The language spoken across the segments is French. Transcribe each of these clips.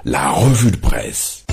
La revue de presse.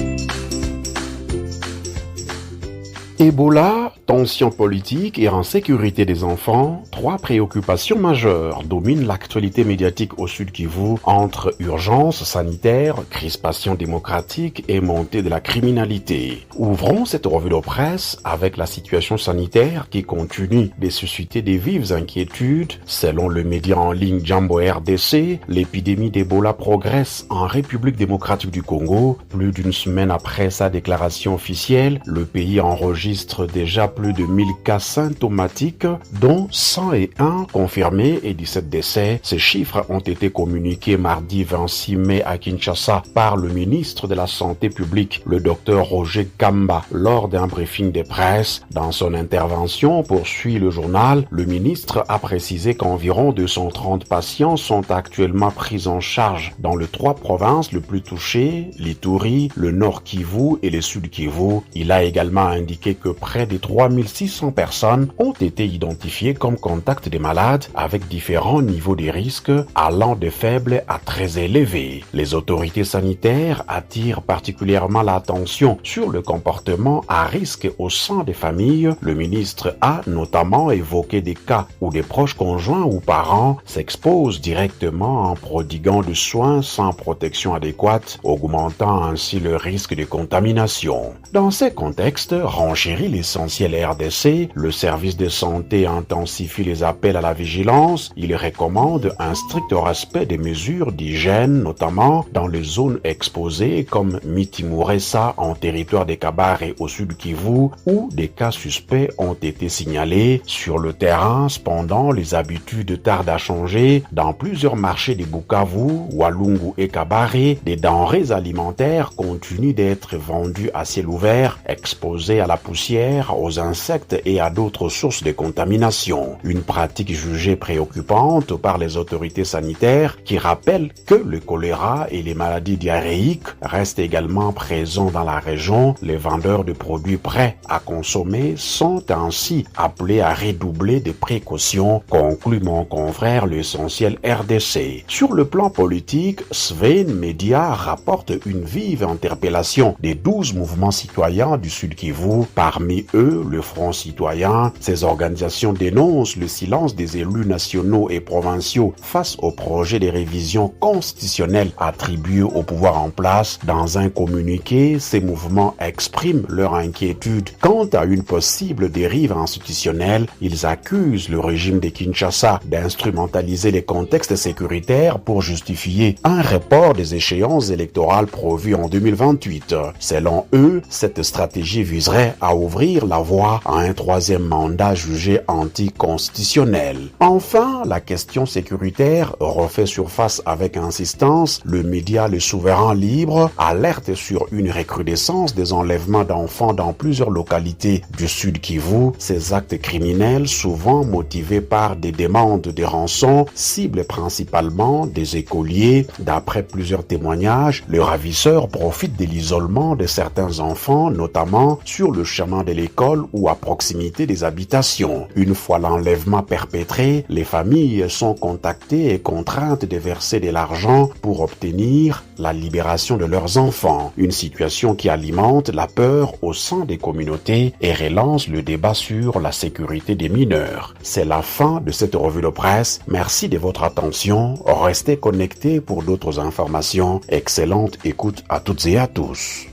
Ebola, tensions politiques et insécurité des enfants, trois préoccupations majeures dominent l'actualité médiatique au Sud Kivu entre urgence sanitaire, crispation démocratique et montée de la criminalité. Ouvrons cette revue de presse avec la situation sanitaire qui continue de susciter des vives inquiétudes. Selon le média en ligne Jambo RDC, l'épidémie d'Ebola progresse en République démocratique du Congo. Plus d'une semaine après sa déclaration officielle, le pays enregistre déjà plus de 1000 cas symptomatiques, dont 101 confirmés et 17 décès. Ces chiffres ont été communiqués mardi 26 mai à Kinshasa par le ministre de la Santé publique, le docteur Roger Kamba, lors d'un briefing de presse. Dans son intervention, poursuit le journal, le ministre a précisé qu'environ 230 patients sont actuellement pris en charge dans les trois provinces les plus touchées, l'Ituri, le Nord Kivu et le Sud Kivu. Il a également indiqué que près de 3600 personnes ont été identifiées comme contacts des malades avec différents niveaux de risque allant de faibles à très élevés. Les autorités sanitaires attirent particulièrement l'attention sur le comportement à risque au sein des familles. Le ministre a notamment évoqué des cas où des proches conjoints ou parents s'exposent directement en prodiguant des soins sans protection adéquate, augmentant ainsi le risque de contamination. Dans ces contextes, renchérit l'essentiel RDC, le service de santé intensifie les appels à la vigilance. Il recommande un strict respect des mesures d'hygiène, notamment dans les zones exposées comme Mitimuresa en territoire des Kabare au sud Kivu, où des cas suspects ont été signalés. Sur le terrain, cependant, les habitudes tardent à changer. Dans plusieurs marchés de Bukavu, Walungu et Kabare, des denrées alimentaires continuent d'être vendues à ciel ouvert, exposées à la poussière, aux insectes et à d'autres sources de contamination. Une pratique jugée préoccupante par les autorités sanitaires qui rappellent que le choléra et les maladies diarrhéiques restent également présents dans la région. Les vendeurs de produits prêts à consommer sont ainsi appelés à redoubler de précautions, conclut mon confrère l'essentiel RDC. Sur le plan politique, Sven Media rapporte une vive interpellation des 12 mouvements citoyens du Sud Kivu. Parmi eux, le Front citoyen, ces organisations dénoncent le silence des élus nationaux et provinciaux face au projet de révision constitutionnelle attribué au pouvoir en place. Dans un communiqué, ces mouvements expriment leur inquiétude quant à une possible dérive institutionnelle. Ils accusent le régime de Kinshasa d'instrumentaliser les contextes sécuritaires pour justifier un report des échéances électorales prévues en 2028. Selon eux, cette stratégie viserait à ouvrir la voie à un troisième mandat jugé anticonstitutionnel. Enfin, la question sécuritaire refait surface avec insistance. Le média Le Souverain Libre alerte sur une recrudescence des enlèvements d'enfants dans plusieurs localités du Sud Kivu. Ces actes criminels, souvent motivés par des demandes de rançon, ciblent principalement des écoliers. D'après plusieurs témoignages, le ravisseur profite de l'isolement de certains enfants, notamment sur le chemin de l'école ou à proximité des habitations. Une fois l'enlèvement perpétré, les familles sont contactées et contraintes de verser de l'argent pour obtenir la libération de leurs enfants. Une situation qui alimente la peur au sein des communautés et relance le débat sur la sécurité des mineurs. C'est la fin de cette revue de presse. Merci de votre attention. Restez connectés pour d'autres informations. Excellente écoute à toutes et à tous.